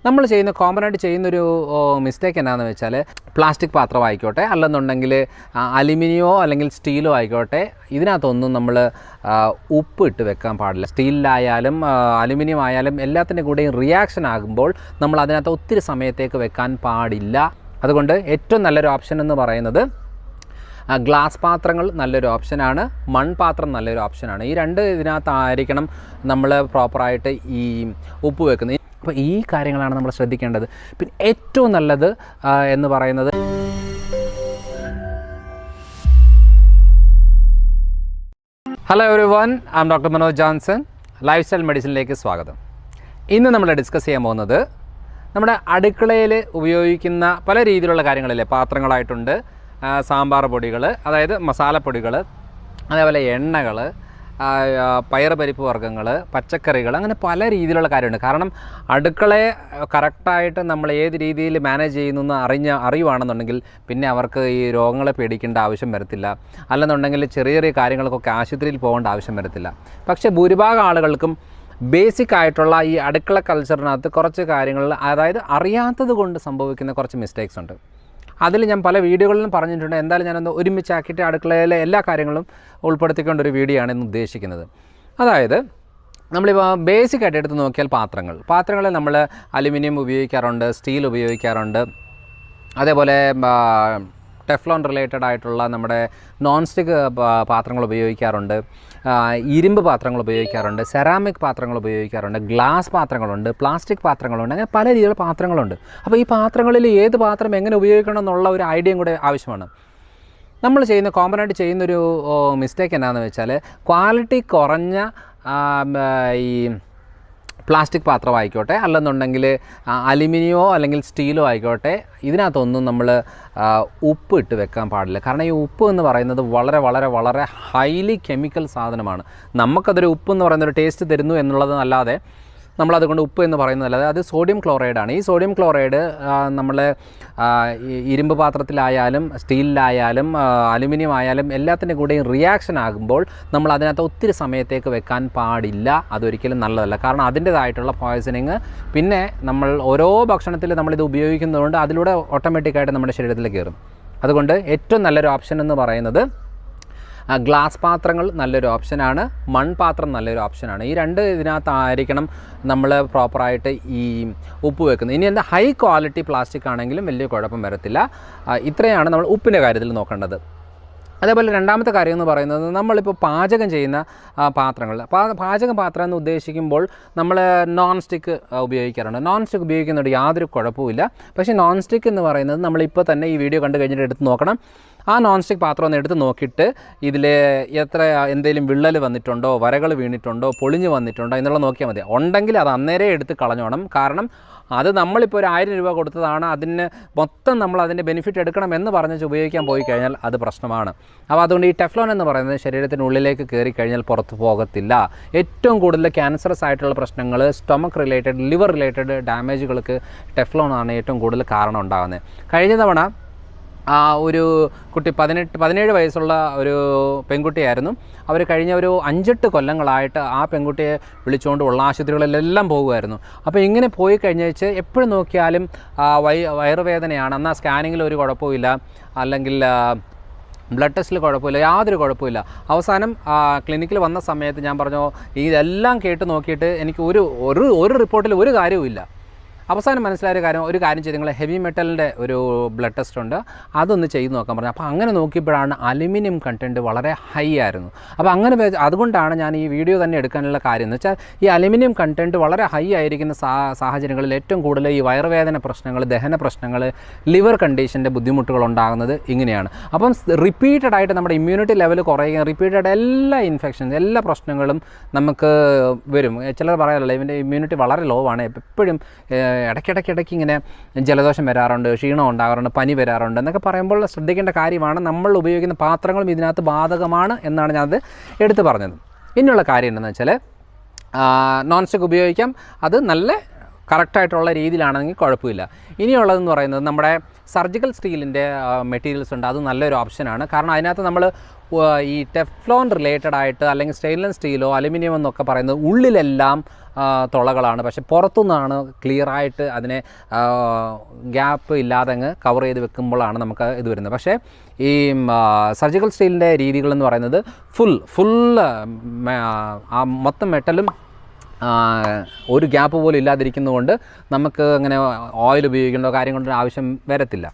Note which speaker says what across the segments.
Speaker 1: നമ്മൾ ചെയ്യുന്ന കോമൺ ആയിട്ട് ചെയ്യുന്നൊരു മിസ്റ്റേക്ക് എന്താണെന്ന് വെച്ചാൽ പ്ലാസ്റ്റിക് പാത്രമായിക്കോട്ടെ അല്ലെന്നുണ്ടെങ്കിൽ അലുമിനിയമോ അല്ലെങ്കിൽ സ്റ്റീലോ ആയിക്കോട്ടെ ഇതിനകത്തൊന്നും നമ്മൾ ഉപ്പ് ഇട്ട് വെക്കാൻ പാടില്ല. സ്റ്റീലിലായാലും അലുമിനിയം ആയാലും എല്ലാത്തിൻ്റെ കൂടെയും റിയാക്ഷൻ ആകുമ്പോൾ നമ്മൾ അതിനകത്ത് ഒത്തിരി സമയത്തേക്ക് വെക്കാൻ പാടില്ല. അതുകൊണ്ട് ഏറ്റവും നല്ലൊരു ഓപ്ഷൻ എന്ന് പറയുന്നത് ഗ്ലാസ് പാത്രങ്ങൾ നല്ലൊരു ഓപ്ഷനാണ്, മൺപാത്രം നല്ലൊരു ഓപ്ഷനാണ്. ഈ രണ്ട് ഇതിനകത്തായിരിക്കണം നമ്മൾ പ്രോപ്പറായിട്ട് ഈ ഉപ്പ് വെക്കുന്നത്. അപ്പോൾ ഈ കാര്യങ്ങളാണ് നമ്മൾ ശ്രദ്ധിക്കേണ്ടത്. പിന്നെ ഏറ്റവും നല്ലത് എന്ന് പറയുന്നത് hello everyone, I am doctor Manoj Johnson. Lifestyle മെഡിസിനിലേക്ക് സ്വാഗതം. ഇന്ന് നമ്മൾ ഡിസ്കസ് ചെയ്യാൻ പോകുന്നത് നമ്മുടെ അടുക്കളയിൽ ഉപയോഗിക്കുന്ന പല രീതിയിലുള്ള കാര്യങ്ങളില്ലേ, പാത്രങ്ങളായിട്ടുണ്ട്, സാമ്പാർ പൊടികൾ, അതായത് മസാലപ്പൊടികൾ, അതേപോലെ എണ്ണകൾ, പയർ പരിപ്പ് വർഗ്ഗങ്ങൾ, പച്ചക്കറികൾ, അങ്ങനെ പല രീതിയിലുള്ള കാര്യമുണ്ട്. കാരണം അടുക്കളയെ കറക്റ്റായിട്ട് നമ്മൾ ഏത് രീതിയിൽ മാനേജ് ചെയ്യുന്നു എന്ന് അറിയുവാണെന്നുണ്ടെങ്കിൽ പിന്നെ അവർക്ക് ഈ രോഗങ്ങളെ പേടിക്കേണ്ട ആവശ്യം വരത്തില്ല. അല്ലെന്നുണ്ടെങ്കിൽ ചെറിയ ചെറിയ കാര്യങ്ങൾക്കൊക്കെ ആശുപത്രിയിൽ പോകേണ്ട ആവശ്യം വരത്തില്ല. പക്ഷേ ഭൂരിഭാഗം ആളുകൾക്കും ബേസിക് ആയിട്ടുള്ള ഈ അടുക്കള കൾച്ചറിനകത്ത് കുറച്ച് കാര്യങ്ങൾ, അതായത് അറിയാത്തത് കൊണ്ട് സംഭവിക്കുന്ന കുറച്ച് മിസ്റ്റേക്സ് ഉണ്ട്. അതിൽ ഞാൻ പല വീഡിയോകളിലും പറഞ്ഞിട്ടുണ്ട്. എന്തായാലും ഞാനൊന്ന് ഒരുമിച്ചാക്കിയിട്ട് അടുക്കളയിലെ എല്ലാ കാര്യങ്ങളും ഉൾപ്പെടുത്തിക്കൊണ്ടൊരു വീഡിയോ ആണ് ഇന്ന് ഉദ്ദേശിക്കുന്നത്. അതായത് നമ്മളിപ്പോൾ ബേസിക്കായിട്ട് എടുത്ത് നോക്കിയാൽ പാത്രങ്ങളിൽ നമ്മൾ അലുമിനിയം ഉപയോഗിക്കാറുണ്ട്, സ്റ്റീൽ ഉപയോഗിക്കാറുണ്ട്, അതേപോലെ ടെഫ്ലോൺ റിലേറ്റഡ് ആയിട്ടുള്ള നമ്മുടെ നോൺ സ്റ്റിക്ക് പാത്രങ്ങൾ ഉപയോഗിക്കാറുണ്ട്, ഇരുമ്പ് പാത്രങ്ങൾ ഉപയോഗിക്കാറുണ്ട്, സെറാമിക് പാത്രങ്ങൾ ഉപയോഗിക്കാറുണ്ട്, ഗ്ലാസ് പാത്രങ്ങളുണ്ട്, പ്ലാസ്റ്റിക് പാത്രങ്ങളുണ്ട്, അങ്ങനെ പല രീതിയിലുള്ള പാത്രങ്ങളുണ്ട്. അപ്പോൾ ഈ പാത്രങ്ങളിൽ ഏത് പാത്രം എങ്ങനെ ഉപയോഗിക്കണം എന്നുള്ള ഒരു ഐഡിയയും കൂടെ ആവശ്യമാണ്. നമ്മൾ കോമൺ ആയിട്ട് ചെയ്യുന്നൊരു മിസ്റ്റേക്ക് എന്താണെന്ന് വെച്ചാൽ ക്വാളിറ്റി കുറഞ്ഞ ഈ പ്ലാസ്റ്റിക് പാത്രമായിക്കോട്ടെ അല്ലെന്നുണ്ടെങ്കിൽ അലുമിനിയമോ അല്ലെങ്കിൽ സ്റ്റീലോ ആയിക്കോട്ടെ ഇതിനകത്തൊന്നും നമ്മൾ ഉപ്പ് ഇട്ട് വെക്കാൻ പാടില്ല. കാരണം ഈ ഉപ്പ് എന്ന് പറയുന്നത് വളരെ വളരെ വളരെ ഹൈലി കെമിക്കൽ സാധനമാണ്. നമുക്കതൊരു ഉപ്പ് എന്ന് പറയുന്നൊരു ടേസ്റ്റ് തരുന്നു എന്നുള്ളതല്ലാതെ നമ്മളതുകൊണ്ട് ഉപ്പ് എന്ന് പറയുന്നതല്ലാതെ അത് സോഡിയം ക്ലോറൈഡാണ്. ഈ സോഡിയം ക്ലോറൈഡ് നമ്മൾ ഇരുമ്പ് പാത്രത്തിലായാലും സ്റ്റീലിലായാലും അലുമിനിയം ആയാലും എല്ലാത്തിൻ്റെ കൂടെയും റിയാക്ഷൻ ആകുമ്പോൾ നമ്മൾ അതിനകത്ത് ഒത്തിരി സമയത്തേക്ക് വെക്കാൻ പാടില്ല. അതൊരിക്കലും നല്ലതല്ല. കാരണം അതിൻ്റേതായിട്ടുള്ള പോയ്സണിങ് പിന്നെ നമ്മൾ ഓരോ ഭക്ഷണത്തിൽ നമ്മളിത് ഉപയോഗിക്കുന്നതുകൊണ്ട് അതിലൂടെ ഓട്ടോമാറ്റിക്കായിട്ട് നമ്മുടെ ശരീരത്തിൽ കയറും. അതുകൊണ്ട് ഏറ്റവും നല്ലൊരു ഓപ്ഷൻ എന്ന് പറയുന്നത് ഗ്ലാസ് പാത്രങ്ങൾ നല്ലൊരു ഓപ്ഷനാണ്, മൺപാത്രം നല്ലൊരു ഓപ്ഷനാണ്. ഈ രണ്ട് ഇതിനകത്തായിരിക്കണം നമ്മൾ പ്രോപ്പറായിട്ട് ഈ ഉപ്പ് വെക്കുന്നത്. ഇനി എന്താ ഹൈ ക്വാളിറ്റി പ്ലാസ്റ്റിക് ആണെങ്കിലും വലിയ കുഴപ്പം വരത്തില്ല. ഇത്രയാണ് നമ്മൾ ഉപ്പിൻ്റെ കാര്യത്തിൽ നോക്കേണ്ടത്. അതേപോലെ രണ്ടാമത്തെ കാര്യം എന്ന് പറയുന്നത് നമ്മളിപ്പോൾ പാചകം ചെയ്യുന്ന പാത്രങ്ങൾ, പാചകം എന്ന് ഉദ്ദേശിക്കുമ്പോൾ നമ്മൾ നോൺ സ്റ്റിക്ക് ഉപയോഗിക്കാറുണ്ട്. നോൺ സ്റ്റിക്ക് ഉപയോഗിക്കുന്നതുകൊണ്ട് യാതൊരു കുഴപ്പമില്ല. പക്ഷേ നോൺ സ്റ്റിക്ക് എന്ന് പറയുന്നത് നമ്മളിപ്പോൾ തന്നെ ഈ വീഡിയോ കണ്ടു കഴിഞ്ഞിട്ട് എടുത്ത് നോക്കണം. ആ നോൺ സ്റ്റിക്ക് പാത്രം ഒന്ന് എടുത്ത് നോക്കിയിട്ട് ഇതിൽ എന്തെങ്കിലും വിള്ളൽ വന്നിട്ടുണ്ടോ, വരകൾ വീണിട്ടുണ്ടോ, പൊളിഞ്ഞ് വന്നിട്ടുണ്ടോ എന്നുള്ളത് നോക്കിയാൽ മതി. ഉണ്ടെങ്കിൽ അത് അന്നേരം എടുത്ത് കളഞ്ഞോണം. കാരണം അത് നമ്മളിപ്പോൾ ഒരു 1000 രൂപ കൊടുത്തതാണ്, അതിന് മൊത്തം നമ്മൾ അതിൻ്റെ ബെനിഫിറ്റ് എടുക്കണം എന്ന് പറഞ്ഞ് ഉപയോഗിക്കാൻ പോയി കഴിഞ്ഞാൽ അത് പ്രശ്നമാണ്. അപ്പോൾ അതുകൊണ്ട് ഈ ടെഫ്ലോൺ എന്ന് പറയുന്നത് ശരീരത്തിനുള്ളിലേക്ക് കയറി കഴിഞ്ഞാൽ പുറത്ത് പോകത്തില്ല. ഏറ്റവും കൂടുതൽ ക്യാൻസറസ് ആയിട്ടുള്ള പ്രശ്നങ്ങൾ, സ്റ്റൊമക്ക് റിലേറ്റഡ്, ലിവർ റിലേറ്റഡ് ഡാമേജുകൾക്ക് ടെഫ്ലോൺ ആണ് ഏറ്റവും കൂടുതൽ കാരണം ഉണ്ടാകുന്നത്. കഴിഞ്ഞ തവണ ഒരു കുട്ടി 17 വയസ്സുള്ള ഒരു പെൺകുട്ടിയായിരുന്നു. അവർ കഴിഞ്ഞ ഒരു 5-8 കൊല്ലങ്ങളായിട്ട് ആ പെൺകുട്ടിയെ വിളിച്ചുകൊണ്ട് ഉള്ള ആശുപത്രികളിലെല്ലാം പോകുമായിരുന്നു. അപ്പോൾ ഇങ്ങനെ പോയി കഴിഞ്ഞേച്ച് എപ്പോഴും നോക്കിയാലും വയറുവേദനയാണ്. എന്നാൽ സ്കാനിങ്ങിൽ ഒരു കുഴപ്പമില്ല, അല്ലെങ്കിൽ ബ്ലഡ് ടെസ്റ്റിൽ കുഴപ്പമില്ല, യാതൊരു കുഴപ്പമില്ല. അവസാനം ക്ലിനിക്കിൽ വന്ന സമയത്ത് ഞാൻ പറഞ്ഞു, ഇതെല്ലാം കേട്ട് നോക്കിയിട്ട് എനിക്ക് ഒരു റിപ്പോർട്ടിൽ ഒരു കാര്യവുമില്ല. അവസാനം മനസ്സിലായ ഒരു കാര്യം ചെയ്ത് നിങ്ങൾ ഹെവി മെറ്റലിൻ്റെ ഒരു ബ്ലഡ് ടെസ്റ്റ് ഉണ്ട്, അതൊന്ന് ചെയ്ത് നോക്കാൻ പറഞ്ഞു. അപ്പോൾ അങ്ങനെ നോക്കിയപ്പോഴാണ് അലുമിനിയം കണ്ടൻറ്റ് വളരെ ഹൈ ആയിരുന്നു. അപ്പോൾ അതുകൊണ്ടാണ് ഞാൻ ഈ വീഡിയോ തന്നെ എടുക്കാനുള്ള കാര്യം എന്ന് വെച്ചാൽ ഈ അലുമിനിയം കണ്ടൻറ്റ് വളരെ ഹൈ ആയിരിക്കുന്ന സാഹചര്യങ്ങളിൽ ഏറ്റവും കൂടുതൽ ഈ വയറുവേദന പ്രശ്നങ്ങൾ, ദഹന പ്രശ്നങ്ങൾ, ലിവർ കണ്ടീഷൻ്റെ ബുദ്ധിമുട്ടുകൾ ഉണ്ടാകുന്നത് ഇങ്ങനെയാണ്. അപ്പം റിപ്പീറ്റഡ് ആയിട്ട് നമ്മുടെ ഇമ്മ്യൂണിറ്റി ലെവൽ കുറയുകയും റിപ്പീറ്റഡ് എല്ലാ ഇൻഫെക്ഷൻസ്, എല്ലാ പ്രശ്നങ്ങളും നമുക്ക് വരും. ചിലർ പറയാറില്ല ഇവൻ്റെ ഇമ്മ്യൂണിറ്റി വളരെ ലോ ആണ്, എപ്പോഴും ഇടയ്ക്കിടയ്ക്ക് ഇങ്ങനെ ജലദോഷം വരാറുണ്ട്, ക്ഷീണം ഉണ്ടാകാറുണ്ട്, പനി വരാറുണ്ട് എന്നൊക്കെ പറയുമ്പോൾ ശ്രദ്ധിക്കേണ്ട കാര്യമാണ്. നമ്മൾ ഉപയോഗിക്കുന്ന പാത്രങ്ങളും ഇതിനകത്ത് ബാധകമാണ് എന്നാണ് ഞാനത് എടുത്തു പറഞ്ഞത്. ഇനിയുള്ള കാര്യം എന്താണെന്ന് വെച്ചാൽ നോൺ സ്റ്റിക്ക് ഉപയോഗിക്കാം, അത് നല്ല കറക്റ്റായിട്ടുള്ള രീതിയിലാണെങ്കിൽ കുഴപ്പമില്ല. ഇനിയുള്ളതെന്ന് പറയുന്നത് നമ്മുടെ സർജിക്കൽ സ്റ്റീലിൻ്റെ മെറ്റീരിയൽസ് ഉണ്ട്. അത് നല്ലൊരു ഓപ്ഷനാണ്. കാരണം അതിനകത്ത് നമ്മൾ ഈ ടെഫ്ലോൺ റിലേറ്റഡ് ആയിട്ട് അല്ലെങ്കിൽ സ്റ്റെയിൻലെസ് സ്റ്റീലോ അലുമിനിയം എന്നൊക്കെ പറയുന്നത് ഉള്ളിലെല്ലാം തുളകളാണ്, പക്ഷേ പുറത്തുനിന്നാണ് ക്ലിയറായിട്ട് അതിനെ ഗ്യാപ്പ് ഇല്ലാതെ അങ്ങ് കവർ ചെയ്ത് വെക്കുമ്പോഴാണ് നമുക്ക് ഇത് വരുന്നത്. പക്ഷേ ഈ സർജിക്കൽ സ്റ്റീലിൻ്റെ രീതികളെന്ന് പറയുന്നത് ഫുൾ മൊത്തം മെറ്റലും ഒരു ഗ്യാപ്പ് പോലും ഇല്ലാതിരിക്കുന്നതുകൊണ്ട് നമുക്ക് അങ്ങനെ ഓയിൽ ഉപയോഗിക്കേണ്ട കാര്യം കൊണ്ട് ആവശ്യം വരത്തില്ല.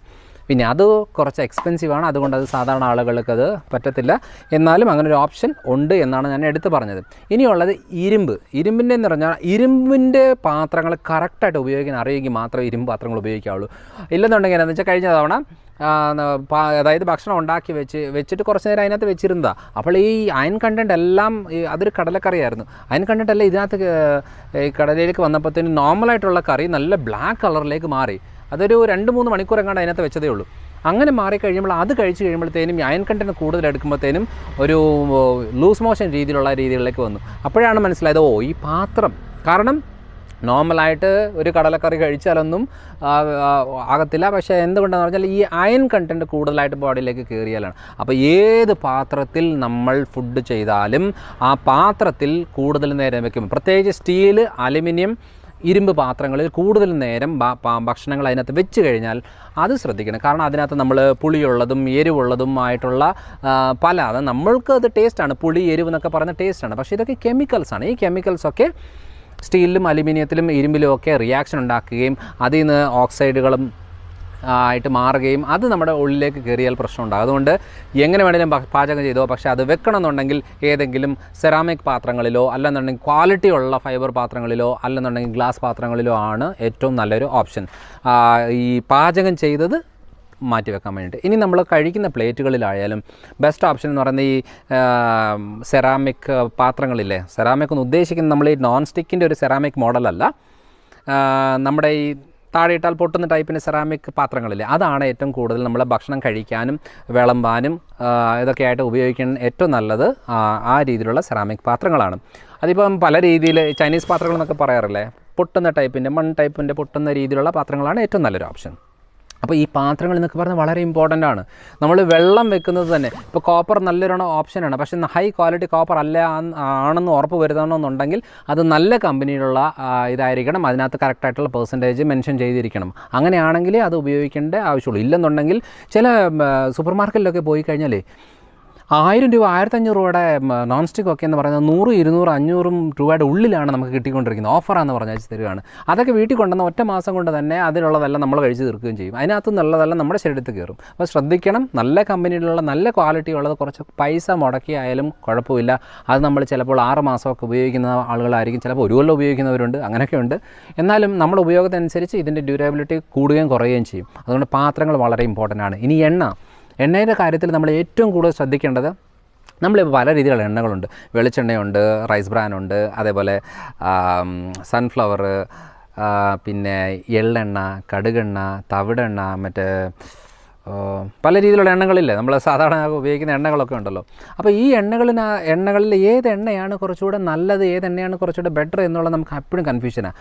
Speaker 1: പിന്നെ അത് കുറച്ച് എക്സ്പെൻസീവാണ്, അതുകൊണ്ട് അത് സാധാരണ ആളുകൾക്ക് അത് പറ്റത്തില്ല. എന്നാലും അങ്ങനെ ഒരു ഓപ്ഷൻ ഉണ്ട് എന്നാണ് ഞാൻ എടുത്തു പറഞ്ഞത്. ഇനിയുള്ളത് ഇരുമ്പിൻ്റെ എന്ന് പറഞ്ഞാൽ ഇരുമ്പിൻ്റെ പാത്രങ്ങൾ കറക്റ്റായിട്ട് ഉപയോഗിക്കാൻ അറിയെങ്കിൽ മാത്രമേ ഇരുമ്പ് പാത്രങ്ങൾ ഉപയോഗിക്കാവുള്ളൂ. ഇല്ലെന്നുണ്ടെങ്കിൽ എന്താണെന്ന് വെച്ചാൽ കഴിഞ്ഞ തവണ അതായത് ഭക്ഷണം ഉണ്ടാക്കി വെച്ചിട്ട് കുറച്ച് നേരം അതിനകത്ത് വെച്ചിരുന്നതാണ്. അപ്പോൾ ഈ അയൺ കണ്ടൻറ്റ് എല്ലാം അതൊരു കടലക്കറിയായിരുന്നു. അയൺ കണ്ടൻറ്റ് എല്ലാം ഇതിനകത്ത് ഈ കടലയിലേക്ക് വന്നപ്പോഴത്തേനും നോർമലായിട്ടുള്ള കറി നല്ല ബ്ലാക്ക് കളറിലേക്ക് മാറി. അതൊരു 2-3 മണിക്കൂർ എങ്ങാണ്ട് അതിനകത്ത് വെച്ചതേ ഉള്ളൂ. അങ്ങനെ മാറിക്കഴിയുമ്പോൾ അത് കഴിച്ച് കഴിയുമ്പോഴത്തേനും അയൺ കണ്ടൻറ്റ് കൂടുതൽ എടുക്കുമ്പോഴത്തേനും ഒരു ലൂസ് മോഷൻ രീതിയിലേക്ക് വന്നു. അപ്പോഴാണ് മനസ്സിലായത് ഈ പാത്രം, കാരണം നോർമലായിട്ട് ഒരു കടലക്കറി കഴിച്ചാലൊന്നും ആകത്തില്ല. പക്ഷേ എന്തുകൊണ്ടാണെന്ന് പറഞ്ഞാൽ ഈ അയൺ കണ്ടൻറ്റ് കൂടുതലായിട്ട് ബോഡിയിലേക്ക് കയറിയാലാണ്. അപ്പോൾ ഏത് പാത്രത്തിൽ നമ്മൾ ഫുഡ് ചെയ്താലും ആ പാത്രത്തിൽ കൂടുതൽ നേരം വയ്ക്കും. പ്രത്യേകിച്ച് സ്റ്റീൽ, അലുമിനിയം, ഇരുമ്പ് പാത്രങ്ങളിൽ കൂടുതൽ നേരം ഭക്ഷണങ്ങൾ അതിനകത്ത് വെച്ച് കഴിഞ്ഞാൽ അത് ശ്രദ്ധിക്കണം. കാരണം അതിനകത്ത് നമ്മൾ പുളിയുള്ളതും എരിവുള്ളതും ആയിട്ടുള്ള അത് നമ്മൾക്ക് അത് ടേസ്റ്റാണ്. പുളി, എരിവ് എന്നൊക്കെ പറയുന്ന ടേസ്റ്റാണ്. പക്ഷേ ഇതൊക്കെ കെമിക്കൽസാണ്. ഈ കെമിക്കൽസൊക്കെ സ്റ്റീലിലും അലുമിനിയത്തിലും ഇരുമ്പിലും ഒക്കെ റിയാക്ഷൻ ഉണ്ടാക്കുകയും അതിൽ നിന്ന് ഓക്സൈഡുകളും ആയിട്ട് മാറുകയും അത് നമ്മുടെ ഉള്ളിലേക്ക് കയറിയാൽ പ്രശ്നമുണ്ടാകും. അതുകൊണ്ട് എങ്ങനെ വേണമെങ്കിലും പാചകം ചെയ്തോ, പക്ഷേ അത് വെക്കണമെന്നുണ്ടെങ്കിൽ ഏതെങ്കിലും സെറാമിക് പാത്രങ്ങളിലോ അല്ലെന്നുണ്ടെങ്കിൽ ക്വാളിറ്റി ഉള്ള ഫൈബർ പാത്രങ്ങളിലോ അല്ലെന്നുണ്ടെങ്കിൽ ഗ്ലാസ് പാത്രങ്ങളിലോ ആണ് ഏറ്റവും നല്ലൊരു ഓപ്ഷൻ ഈ പാചകം ചെയ്തത് മാറ്റി വെക്കാൻ വേണ്ടിയിട്ട്. ഇനി നമ്മൾ കഴിക്കുന്ന പ്ലേറ്റുകളിലായാലും ബെസ്റ്റ് ഓപ്ഷൻ എന്ന് പറയുന്നത് ഈ സെറാമിക് പാത്രങ്ങളില്ലേ. സെറാമിക് എന്ന് ഉദ്ദേശിക്കുന്നത് നമ്മൾ ഈ നോൺ സ്റ്റിക്കിൻ്റെ ഒരു സെറാമിക് മോഡലല്ല, നമ്മുടെ ഈ താഴെ ഇട്ടാൽ പൊട്ടുന്ന ടൈപ്പിൻ്റെ സെറാമിക് പാത്രങ്ങളില്ലേ, അതാണ് ഏറ്റവും കൂടുതൽ നമ്മൾ ഭക്ഷണം കഴിക്കാനും വിളമ്പാനും ഇതൊക്കെ ആയിട്ട് ഉപയോഗിക്കാൻ ഏറ്റവും നല്ലത് ആ രീതിയിലുള്ള സെറാമിക് പാത്രങ്ങളാണ്. അതിപ്പം പല രീതിയിൽ ചൈനീസ് പാത്രങ്ങൾ എന്നൊക്കെ പറയാറില്ലേ, പൊട്ടുന്ന ടൈപ്പിൻ്റെ മൺ ടൈപ്പിൻ്റെ പൊട്ടുന്ന രീതിയിലുള്ള പാത്രങ്ങളാണ് ഏറ്റവും നല്ലൊരു ഓപ്ഷൻ. അപ്പോൾ ഈ പാത്രങ്ങൾ എന്നൊക്കെ പറഞ്ഞാൽ വളരെ ഇമ്പോർട്ടൻ്റ് ആണ്. നമ്മൾ വെള്ളം വെക്കുന്നത് തന്നെ ഇപ്പോൾ കോപ്പർ നല്ലൊരു ഓപ്ഷനാണ്. പക്ഷേ ഹൈ ക്വാളിറ്റി കോപ്പർ ആണെന്ന് ഉറപ്പ് വരുത്തണമെന്നുണ്ടെങ്കിൽ അത് നല്ല കമ്പനിയിലുള്ള ഇതായിരിക്കണം. അതിനകത്ത് കറക്റ്റായിട്ടുള്ള പെർസെൻറ്റേജ് മെൻഷൻ ചെയ്തിരിക്കണം. അങ്ങനെയാണെങ്കിലേ അത് ഉപയോഗിക്കേണ്ട ആവശ്യമുള്ളൂ. ഇല്ലെന്നുണ്ടെങ്കിൽ ചില സൂപ്പർ മാർക്കറ്റിലൊക്കെ പോയി കഴിഞ്ഞാൽ 1000 രൂപ 1500 രൂപയുടെ നോൺ സ്റ്റിക്ക് ഒക്കെ എന്ന് പറയുന്നത് 100, 200, 500 രൂപയുടെ ഉള്ളിലാണ് നമുക്ക് കിട്ടിക്കൊണ്ടിരിക്കുന്നത്. ഓഫറാണെന്ന് പറഞ്ഞാൽ തരികയാണ്. അതൊക്കെ വീട്ടിൽ കൊണ്ടുവന്ന ഒറ്റ മാസം കൊണ്ട് തന്നെ അതിലുള്ളതെല്ലാം നമ്മൾ കഴിച്ച് തീർക്കുകയും ചെയ്യും. അതിനകത്ത് നല്ലതെല്ലാം നമ്മുടെ ശരീരത്തിൽ കയറും. അപ്പോൾ ശ്രദ്ധിക്കണം, നല്ല കമ്പനിയിലുള്ള നല്ല ക്വാളിറ്റി ഉള്ളത് കുറച്ച് പൈസ മുടക്കിയായാലും കുഴപ്പമില്ല. അത് നമ്മൾ ചിലപ്പോൾ 6 മാസമൊക്കെ ഉപയോഗിക്കുന്ന ആളുകളായിരിക്കും, ചിലപ്പോൾ 1 കൊല്ലം ഉപയോഗിക്കുന്നവരുണ്ട്, അങ്ങനെയൊക്കെ ഉണ്ട്. എന്നാലും നമ്മുടെ ഉപയോഗത്തിനനുസരിച്ച് ഇതിൻ്റെ ഡ്യൂറബിലിറ്റി കൂടുകയും കുറയുകയും ചെയ്യും. അതുകൊണ്ട് പാത്രങ്ങൾ വളരെ ഇമ്പോർട്ടൻ്റ് ആണ്. ഇനി എണ്ണയുടെ കാര്യത്തിൽ നമ്മൾ ഏറ്റവും കൂടുതൽ ശ്രദ്ധിക്കേണ്ടത്, നമ്മളിപ്പോൾ പല രീതിയിലുള്ള എണ്ണകളുണ്ട്. വെളിച്ചെണ്ണയുണ്ട്, റൈസ് ബ്രാനുണ്ട്, അതേപോലെ സൺഫ്ലവർ, പിന്നെ എള്ളെണ്ണ, കടുകെണ്ണ, തവിടെണ്ണ, മറ്റേ പല രീതിയിലുള്ള എണ്ണകളില്ലേ, നമ്മൾ സാധാരണ ഉപയോഗിക്കുന്ന എണ്ണകളൊക്കെ ഉണ്ടല്ലോ. അപ്പോൾ ഈ എണ്ണകളിൽ ഏത് എണ്ണയാണ് കുറച്ചുകൂടെ നല്ലത്, ഏത് എണ്ണയാണ് കുറച്ചുകൂടെ ബെറ്റർ എന്നുള്ളത് നമുക്ക് എപ്പോഴും കൺഫ്യൂഷനാണ്.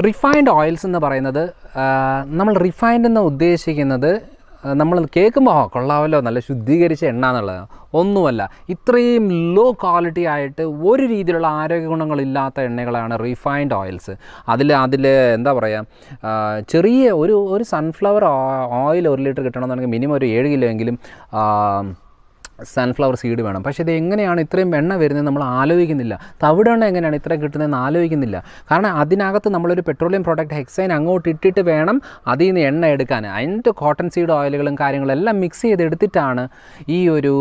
Speaker 1: റിഫൈൻഡ് ഓയിൽസ് എന്ന് പറയുന്നത്, നമ്മൾ റിഫൈൻഡ് എന്ന് ഉദ്ദേശിക്കുന്നത് നമ്മൾ കേൾക്കുമ്പോൾ കൊള്ളാമല്ലോ നല്ല ശുദ്ധീകരിച്ച എണ്ണ എന്നുള്ളത് ഒന്നുമല്ല. ഇത്രയും ലോ ക്വാളിറ്റി ആയിട്ട് ഒരു രീതിയിലുള്ള ആരോഗ്യ ഗുണങ്ങളില്ലാത്ത എണ്ണകളാണ് റിഫൈൻഡ് ഓയിൽസ്. അതിൽ എന്താ പറയുക, ചെറിയ ഒരു സൺഫ്ലവർ ഓയിൽ 1 ലിറ്റർ കിട്ടണമെന്നുണ്ടെങ്കിൽ മിനിമം ഒരു 7 കിലോ എങ്കിലും സൺഫ്ലവർ സീഡ് വേണം. പക്ഷേ ഇത് എങ്ങനെയാണ് ഇത്രയും എണ്ണ വരുന്നത് നമ്മൾ ആലോചിക്കുന്നില്ല. തവിടെണ്ണ എങ്ങനെയാണ് ഇത്രയും കിട്ടുന്നതെന്ന് ആലോചിക്കുന്നില്ല. കാരണം അതിനകത്ത് നമ്മളൊരു പെട്രോളിയം പ്രോഡക്റ്റ് ഹെക്സൈൻ അങ്ങോട്ട് ഇട്ടിട്ട് വേണം അതിൽ നിന്ന് എണ്ണ എടുക്കാൻ. അതിൻ്റെ കോട്ടൺ സീഡ് ഓയിലുകളും കാര്യങ്ങളും എല്ലാം മിക്സ് ചെയ്തെടുത്തിട്ടാണ് ഈ ഒരു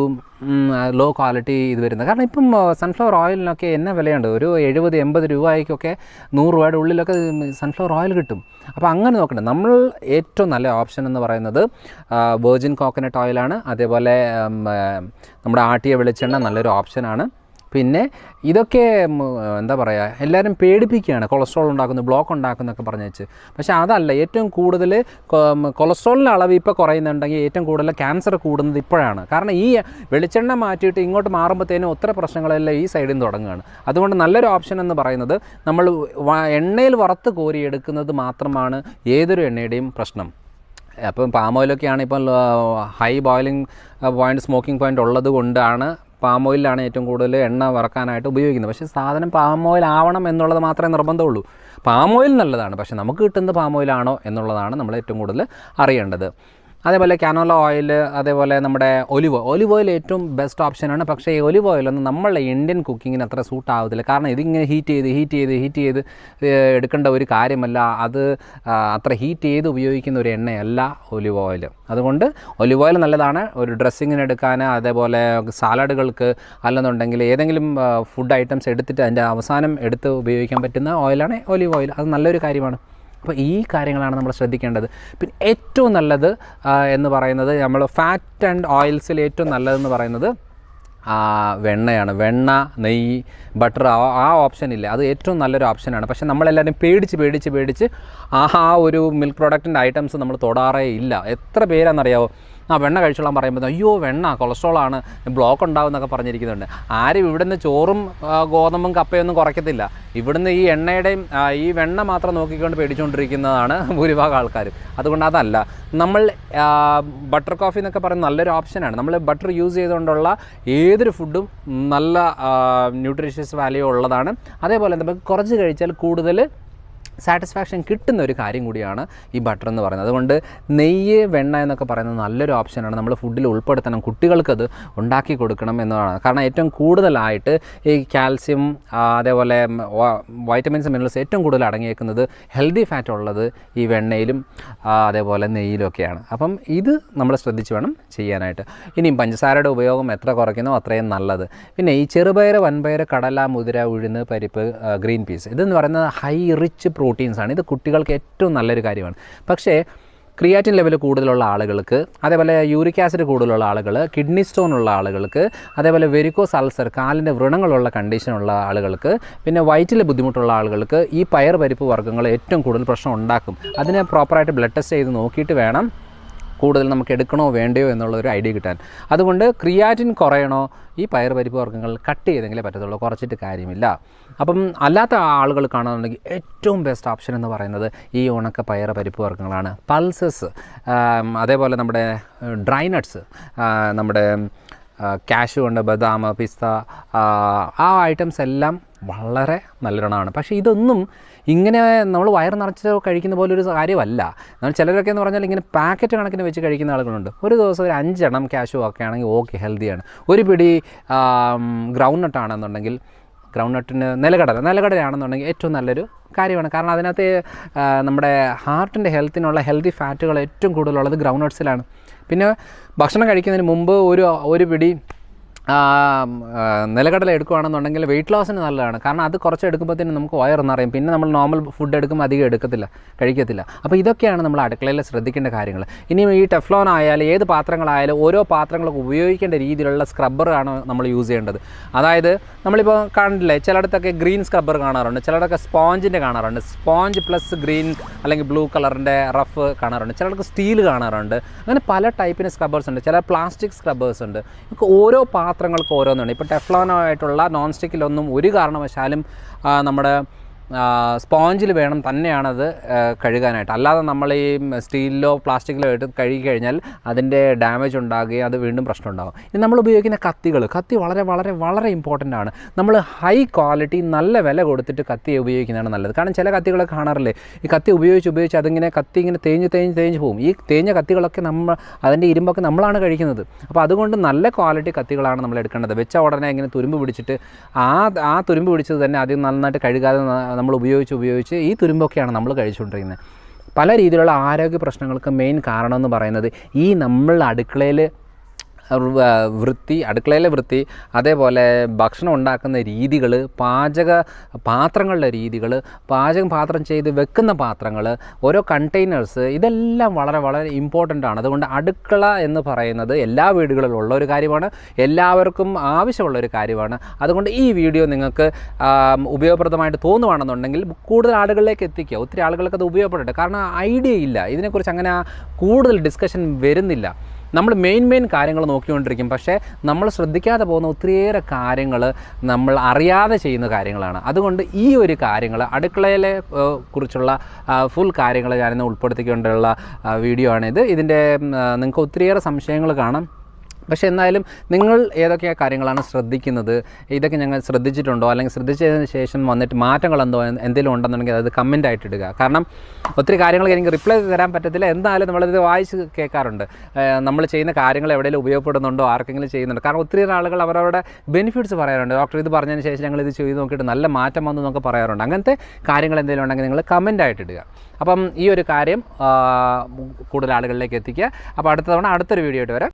Speaker 1: ലോ ക്വാളിറ്റി ഇത് വരുന്നത്. കാരണം ഇപ്പം സൺഫ്ലവർ ഓയിലിനൊക്കെ എന്നാ വിലയുണ്ട്, ഒരു 70-80 രൂപയ്ക്കൊക്കെ 100 രൂപയുടെ ഉള്ളിലൊക്കെ സൺഫ്ലവർ ഓയിൽ കിട്ടും. അപ്പോൾ അങ്ങനെ നോക്കണ്ട. നമ്മൾ ഏറ്റവും നല്ല ഓപ്ഷൻ എന്ന് പറയുന്നത് വെർജിൻ കോക്കനട്ട് ഓയിലാണ്. അതേപോലെ നമ്മുടെ ആട്ടിയ വെളിച്ചെണ്ണ നല്ലൊരു ഓപ്ഷനാണ്. പിന്നെ ഇതൊക്കെ എന്താ പറയുക, എല്ലാവരും പേടിപ്പിക്കുകയാണ്, കൊളസ്ട്രോൾ ഉണ്ടാക്കുന്നു, ബ്ലോക്ക് ഉണ്ടാക്കുന്നൊക്കെ പറഞ്ഞു വെച്ച്. പക്ഷേ അതല്ല, ഏറ്റവും കൂടുതൽ കൊളസ്ട്രോളിൻ്റെ അളവ് ഇപ്പോൾ കുറയുന്നുണ്ടെങ്കിൽ ഏറ്റവും കൂടുതൽ ക്യാൻസർ കൂടുന്നത് ഇപ്പോഴാണ്. കാരണം ഈ വെളിച്ചെണ്ണ മാറ്റിയിട്ട് ഇങ്ങോട്ട് മാറുമ്പോഴത്തേനും ഒത്തിരി പ്രശ്നങ്ങളെല്ലാം ഈ സൈഡിൽ നിന്ന് തുടങ്ങുകയാണ്. അതുകൊണ്ട് നല്ലൊരു ഓപ്ഷൻ എന്ന് പറയുന്നത് നമ്മൾ എണ്ണയിൽ വറുത്ത് കോരിയെടുക്കുന്നത് മാത്രമാണ് ഏതൊരു എണ്ണയുടെയും പ്രശ്നം. അപ്പം പാം ഓയിലൊക്കെയാണ് ഇപ്പം high boiling point, smoking point ഉള്ളത് കൊണ്ടാണ് പാം ഓയിലാണ് ഏറ്റവും കൂടുതൽ എണ്ണ വറക്കാനായിട്ട് ഉപയോഗിക്കുന്നത്. പക്ഷേ സാധനം പാം ഓയിൽ ആവണം എന്നുള്ളത് മാത്രമേ നിർബന്ധമുള്ളൂ. പാം ഓയിൽ നല്ലതാണ്, പക്ഷേ നമുക്ക് കിട്ടുന്നത് പാം ഓയിലാണോ എന്നുള്ളതാണ് നമ്മൾ ഏറ്റവും കൂടുതൽ അറിയേണ്ടത്. അതേപോലെ കാനോല ഓയിൽ, അതേപോലെ നമ്മുടെ ഒലിവ് ഓയിൽ ഏറ്റവും ബെസ്റ്റ് ഓപ്ഷനാണ്. പക്ഷേ ഈ ഒലിവ് ഓയിലൊന്നും നമ്മളുടെ ഇന്ത്യൻ കുക്കിങ്ങിന് അത്ര സൂട്ട് ആവത്തില്ല. കാരണം ഇതിങ്ങനെ ഹീറ്റ് ചെയ്ത് എടുക്കേണ്ട ഒരു കാര്യമല്ല. അത് അത്ര ഹീറ്റ് ചെയ്ത് ഉപയോഗിക്കുന്ന ഒരു എണ്ണയല്ല ഒലിവ് ഓയിൽ. അതുകൊണ്ട് ഒലിവ് ഓയിൽ നല്ലതാണ് ഒരു ഡ്രസ്സിങ്ങിന് എടുക്കാൻ, അതേപോലെ സാലഡുകൾക്ക്, അല്ലെന്നുണ്ടെങ്കിൽ ഏതെങ്കിലും ഫുഡ് ഐറ്റംസ് എടുത്തിട്ട് അതിൻ്റെ അവസാനം എടുത്ത് ഉപയോഗിക്കാൻ പറ്റുന്ന ഓയിലാണ് ഒലിവ് ഓയിൽ. അത് നല്ലൊരു കാര്യമാണ്. അപ്പോൾ ഈ കാര്യങ്ങളാണ് നമ്മൾ ശ്രദ്ധിക്കേണ്ടത്. പിന്നെ ഏറ്റവും നല്ലത് എന്ന് പറയുന്നത്, നമ്മൾ ഫാറ്റ് ആൻഡ് ഓയിൽസിൽ ഏറ്റവും നല്ലതെന്ന് പറയുന്നത് വെണ്ണയാണ്. വെണ്ണ, നെയ്യ്, ബട്ടർ, ആ ഓപ്ഷൻ ഇല്ല, അത് ഏറ്റവും നല്ലൊരു ഓപ്ഷനാണ്. പക്ഷേ നമ്മളെല്ലാവരും പേടിച്ച് ആ ഒരു മിൽക്ക് പ്രോഡക്റ്റിൻ്റെ ഐറ്റംസ് നമ്മൾ തൊടാറേ ഇല്ല. എത്ര പേരാണെന്നറിയാമോ വെണ്ണ കഴിച്ചോളാൻ പറയുമ്പോൾ അയ്യോ വെണ്ണ കൊളസ്ട്രോളാണ്, ബ്ലോക്ക് ഉണ്ടാവും എന്നൊക്കെ പറഞ്ഞിരിക്കുന്നുണ്ട്. ആരും ഇവിടുന്ന് ചോറും ഗോതമ്പും കപ്പയൊന്നും കുറയ്ക്കത്തില്ല. ഇവിടുന്ന് ഈ എണ്ണയുടെയും ഈ വെണ്ണ മാത്രം നോക്കിക്കൊണ്ട് പേടിച്ചുകൊണ്ടിരിക്കുന്നതാണ് ഭൂരിഭാഗം ആൾക്കാരും. അതുകൊണ്ട് അതല്ല, നമ്മൾ ബട്ടർ കോഫി എന്നൊക്കെ പറയുന്നത് നല്ലൊരു ഓപ്ഷനാണ്. നമ്മൾ ബട്ടർ യൂസ് ചെയ്തുകൊണ്ടുള്ള ഏതൊരു ഫുഡും നല്ല ന്യൂട്രീഷ്യസ് വാല്യൂ ഉള്ളതാണ്. അതേപോലെ നമുക്ക് കുറച്ച് കഴിച്ചാൽ കൂടുതൽ സാറ്റിസ്ഫാക്ഷൻ കിട്ടുന്ന ഒരു കാര്യം കൂടിയാണ് ഈ ബട്ടർ എന്ന് പറയുന്നത്. അതുകൊണ്ട് നെയ്യ്, വെണ്ണ എന്നൊക്കെ പറയുന്നത് നല്ലൊരു ഓപ്ഷനാണ്. നമ്മൾ ഫുഡിൽ ഉൾപ്പെടുത്തണം, കുട്ടികൾക്കത് ഉണ്ടാക്കി കൊടുക്കണം എന്നതാണ്. കാരണം ഏറ്റവും കൂടുതലായിട്ട് ഈ കാൽസ്യം, അതേപോലെ വൈറ്റമിൻസ്, മിനറൽസ് ഏറ്റവും കൂടുതൽ അടങ്ങിയേക്കുന്നത്, ഹെൽത്തി ഫാറ്റ് ഉള്ളത് ഈ വെണ്ണയിലും അതേപോലെ നെയ്യിലൊക്കെയാണ്. അപ്പം ഇത് നമ്മൾ ശ്രദ്ധിച്ച് വേണം ചെയ്യാനായിട്ട്. ഇനിയും പഞ്ചസാരയുടെ ഉപയോഗം എത്ര കുറയ്ക്കുന്നോ അത്രയും നല്ലത്. പിന്നെ ഈ ചെറുപയർ, വൻപയർ, കടല, മുതിര, ഉഴുന്ന്, പരിപ്പ്, ഗ്രീൻ പീസ്, ഇതെന്ന് പറയുന്നത് ഹൈ റിച്ച് പ്രോട്ടീൻസാണ്. ഇത് കുട്ടികൾക്ക് ഏറ്റവും നല്ലൊരു കാര്യമാണ്. പക്ഷേ ക്രിയാറ്റിൻ ലെവൽ കൂടുതലുള്ള ആളുകൾക്ക്, അതേപോലെ യൂറിക് ആസിഡ് കൂടുതലുള്ള ആളുകൾ, കിഡ്നി സ്റ്റോൺ ഉള്ള ആളുകൾക്ക്, അതേപോലെ വെരിക്കോസ് അൾസർ, കാലിൻ്റെ വ്രണങ്ങളുള്ള കണ്ടീഷനുള്ള ആളുകൾക്ക്, പിന്നെ വയറ്റിൽ ബുദ്ധിമുട്ടുള്ള ആളുകൾക്ക് ഈ പയർ, പരിപ്പ് വർഗ്ഗങ്ങൾ ഏറ്റവും കൂടുതൽ പ്രശ്നം ഉണ്ടാക്കും. അതിനെ പ്രോപ്പറായിട്ട് ബ്ലഡ് ടെസ്റ്റ് ചെയ്ത് നോക്കിയിട്ട് വേണം കൂടുതൽ നമുക്ക് എടുക്കണോ വേണ്ടയോ എന്നുള്ളൊരു ഐഡിയ കിട്ടാൻ. അതുകൊണ്ട് ക്രിയാറ്റിൻ കുറയണോ, ഈ പയർ, പരിപ്പ് വർഗ്ഗങ്ങൾ കട്ട് ചെയ്തെങ്കിലേ പറ്റത്തുള്ളൂ, കുറച്ചിട്ട് കാര്യമില്ല. അപ്പം അല്ലാത്ത ആളുകൾ കാണുന്നുണ്ടെങ്കിൽ ഏറ്റവും ബെസ്റ്റ് ഓപ്ഷൻ എന്ന് പറയുന്നത് ഈ ഉണക്ക പയർ, പരിപ്പ് വർഗ്ഗങ്ങളാണ്. പൾസസ്, അതേപോലെ നമ്മുടെ ഡ്രൈ നട്ട്സ്, നമ്മുടെ കാഷ്യൂ ഉണ്ട്, ബദാം, പിസ്ത, ആ ഐറ്റംസ് എല്ലാം വളരെ നല്ലൊരെണ്ണമാണ്. പക്ഷേ ഇതൊന്നും ഇങ്ങനെ നമ്മൾ വയറ് നിറച്ച് കഴിക്കുന്ന പോലെ ഒരു കാര്യമല്ല. നമ്മൾ ചിലരൊക്കെ എന്ന് പറഞ്ഞാൽ ഇങ്ങനെ പാക്കറ്റ് കണക്കിന് വെച്ച് കഴിക്കുന്ന ആളുകളുണ്ട്. ഒരു ദിവസം ഒരു 5 എണ്ണം കാഷ്യൂ ഒക്കെ ആണെങ്കിൽ ഓക്കെ, ഹെൽത്തിയാണ്. ഒരു പിടി ഗ്രൗണ്ട് നട്ടാണെന്നുണ്ടെങ്കിൽ, ഗ്രൗണ്ട് നട്ടിന് നിലക്കടലയാണെന്നുണ്ടെങ്കിൽ ഏറ്റവും നല്ലൊരു കാര്യമാണ്. കാരണം അതിനകത്ത് നമ്മുടെ ഹാർട്ടിൻ്റെ ഹെൽത്തിനുള്ള ഹെൽത്തി ഫാറ്റുകൾ ഏറ്റവും കൂടുതലുള്ളത് ഗ്രൗണ്ട് നട്ട്സിലാണ്. പിന്നെ ഭക്ഷണം കഴിക്കുന്നതിന് മുമ്പ് ഒരു പിടി നിലക്കടല എടുക്കുകയാണെന്നുണ്ടെങ്കിൽ വെയിറ്റ് ലോസിന് നല്ലതാണ്. കാരണം അത് കുറച്ച് എടുക്കുമ്പോഴത്തേനും നമുക്ക് വയറെന്നറിയും. പിന്നെ നമ്മൾ നോർമൽ ഫുഡ് എടുക്കുമ്പോൾ അധികം കഴിക്കത്തില്ല. അപ്പോൾ ഇതൊക്കെയാണ് നമ്മൾ അടുക്കളയിൽ ശ്രദ്ധിക്കേണ്ട കാര്യങ്ങൾ. ഇനിയും ഈ ടെഫ്ലോൺ ആയാലും ഏത് പാത്രങ്ങളായാലും ഓരോ പാത്രങ്ങൾക്ക് ഉപയോഗിക്കേണ്ട രീതിയിലുള്ള സ്ക്രബ്ബറാണ് നമ്മൾ യൂസ് ചെയ്യേണ്ടത്. അതായത് നമ്മളിപ്പോൾ കണ്ടില്ലേ, ചിലയിടത്തൊക്കെ ഗ്രീൻ സ്ക്രബ്ബർ കാണാറുണ്ട്, ചിലയിടത്തൊക്കെ സ്പോഞ്ചിൻ്റെ കാണാറുണ്ട്, സ്പോഞ്ച് പ്ലസ് ഗ്രീൻ അല്ലെങ്കിൽ ബ്ലൂ കളറിൻ്റെ റഫ് കാണാറുണ്ട്, ചിലർക്ക് സ്റ്റീൽ കാണാറുണ്ട്. അങ്ങനെ പല ടൈപ്പിന് സ്ക്രബ്ബേഴ്സ് ഉണ്ട്. ചില പ്ലാസ്റ്റിക് സ്ക്രബ്ബേഴ്സ് ഉണ്ട്. ഓരോ പാത്രങ്ങൾക്ക് ഓരോന്നുണ്ട്. ഇപ്പോൾ ടെഫ്ലോണായിട്ടുള്ള നോൺ സ്റ്റിക്കിലൊന്നും ഒരു കാരണവശാലും നമ്മുടെ സ്പോഞ്ചിൽ വേണം തന്നെയാണത് കഴുകാനായിട്ട്. അല്ലാതെ നമ്മൾ ഈ സ്റ്റീലിലോ പ്ലാസ്റ്റിക്കിലോ ആയിട്ട് കഴുകി കഴിഞ്ഞാൽ അതിൻ്റെ ഡാമേജ് ഉണ്ടാകുകയും അത് വീണ്ടും പ്രശ്നം ഉണ്ടാകും. ഇനി നമ്മൾ ഉപയോഗിക്കുന്ന കത്തി വളരെ വളരെ വളരെ ഇമ്പോർട്ടൻ്റ് ആണ്. നമ്മൾ ഹൈ ക്വാളിറ്റി നല്ല വില കൊടുത്തിട്ട് കത്തി ഉപയോഗിക്കുന്നതാണ് നല്ലത്. കാരണം ചില കത്തികളൊക്കെ കാണാറില്ലേ, ഈ കത്തി ഉപയോഗിച്ച് അതിങ്ങനെ കത്തി ഇങ്ങനെ തേഞ്ഞ് പോകും. ഈ തേഞ്ഞ കത്തികളൊക്കെ അതിൻ്റെ ഇരുമ്പൊക്കെ നമ്മളാണ് കഴിക്കുന്നത്. അപ്പോൾ അതുകൊണ്ട് നല്ല ക്വാളിറ്റി കത്തികളാണ് നമ്മൾ എടുക്കേണ്ടത്. വെച്ച ഉടനെ ഇങ്ങനെ തുരുമ്പ് പിടിച്ചിട്ട് ആ തുരുമ്പ് പിടിച്ചത് തന്നെ ആദ്യം നന്നായിട്ട് കഴുകാതെ നമ്മൾ ഉപയോഗിച്ച് ഈ തുരുമ്പൊക്കെയാണ് നമ്മൾ കഴിച്ചുകൊണ്ടിരിക്കുന്നത്. പല രീതിയിലുള്ള ആരോഗ്യ പ്രശ്നങ്ങൾക്ക് മെയിൻ കാരണം എന്ന് പറയുന്നത് ഈ നമ്മൾ അടുക്കളയിൽ വൃത്തി, അടുക്കളയിലെ വൃത്തി, അതേപോലെ ഭക്ഷണം ഉണ്ടാക്കുന്ന രീതികൾ, പാത്രങ്ങളുടെ രീതികൾ, പാത്രം ചെയ്ത് വെക്കുന്ന പാത്രങ്ങൾ, ഓരോ കണ്ടെയ്നേഴ്സ്, ഇതെല്ലാം വളരെ വളരെ ഇമ്പോർട്ടൻ്റ് ആണ്. അതുകൊണ്ട് അടുക്കള എന്ന് പറയുന്നത് എല്ലാ വീടുകളിലും ഉള്ള ഒരു കാര്യമാണ്, എല്ലാവർക്കും ആവശ്യമുള്ളൊരു കാര്യമാണ്. അതുകൊണ്ട് ഈ വീഡിയോ നിങ്ങൾക്ക് ഉപയോഗപ്രദമായിട്ട് തോന്നുവാണെന്നുണ്ടെങ്കിൽ കൂടുതൽ ആളുകളിലേക്ക് എത്തിക്കുക. ഒത്തിരി ആളുകൾക്ക് അത് ഉപയോഗപ്പെടട്ടെ. കാരണം ഐഡിയ ഇല്ല, ഇതിനെക്കുറിച്ച് അങ്ങനെ കൂടുതൽ ഡിസ്കഷൻ വരുന്നില്ല. നമ്മൾ മെയിൻ കാര്യങ്ങൾ നോക്കിക്കൊണ്ടിരിക്കും, പക്ഷേ നമ്മൾ ശ്രദ്ധിക്കാതെ പോകുന്ന ഒത്തിരിയേറെ കാര്യങ്ങൾ നമ്മൾ അറിയാതെ ചെയ്യുന്ന കാര്യങ്ങളാണ്. അതുകൊണ്ട് ഈ ഒരു കാര്യങ്ങൾ, അടുക്കളയിലെ കുറിച്ചുള്ള ഫുൾ കാര്യങ്ങൾ ഞാനിന്ന് ഉൾപ്പെടുത്തിക്കൊണ്ടുള്ള വീഡിയോ ആണിത്. ഇതിൻ്റെ നിങ്ങൾക്ക് ഒത്തിരിയേറെ സംശയങ്ങൾ കാണാം. പക്ഷേ എന്നാലും നിങ്ങൾ ഏതൊക്കെ കാര്യങ്ങളാണ് ശ്രദ്ധിക്കുന്നത്, ഇതൊക്കെ ഞങ്ങൾ ശ്രദ്ധിച്ചിട്ടുണ്ടോ, അല്ലെങ്കിൽ ശ്രദ്ധിച്ചതിന് ശേഷം വന്നിട്ട് മാറ്റങ്ങൾ എന്തെങ്കിലും ഉണ്ടെന്നുണ്ടെങ്കിൽ അത് കമൻ്റായിട്ട് ഇടുക. കാരണം ഒത്തിരി കാര്യങ്ങൾ എനിക്ക് റിപ്ലൈ തരാൻ പറ്റത്തില്ല, എന്തായാലും നമ്മളിത് വായിച്ച് കേൾക്കാറുണ്ട്. നമ്മൾ ചെയ്യുന്ന കാര്യങ്ങൾ എവിടെയെങ്കിലും ഉപയോഗപ്പെടുന്നുണ്ടോ, ആർക്കെങ്കിലും ചെയ്യുന്നുണ്ടോ. കാരണം ഒത്തിരി ആളുകൾ അവരവരുടെ ബെനിഫിറ്റ്സ് പറയാറുണ്ട്. ഡോക്ടർ ഇത് പറഞ്ഞതിന് ശേഷം ഞങ്ങൾ ഇത് ചെയ്ത് നോക്കിയിട്ട് നല്ല മാറ്റം വന്നു എന്നൊക്കെ പറയാറുണ്ട്. അങ്ങനത്തെ കാര്യങ്ങൾ എന്തെങ്കിലും ഉണ്ടെങ്കിൽ നിങ്ങൾ കമൻ്റായിട്ട് ഇടുക. അപ്പം ഈ ഒരു കാര്യം കൂടുതൽ ആളുകളിലേക്ക് എത്തിക്കുക. അപ്പോൾ അടുത്ത തവണ അടുത്തൊരു വീഡിയോ ആയിട്ട് വരാം.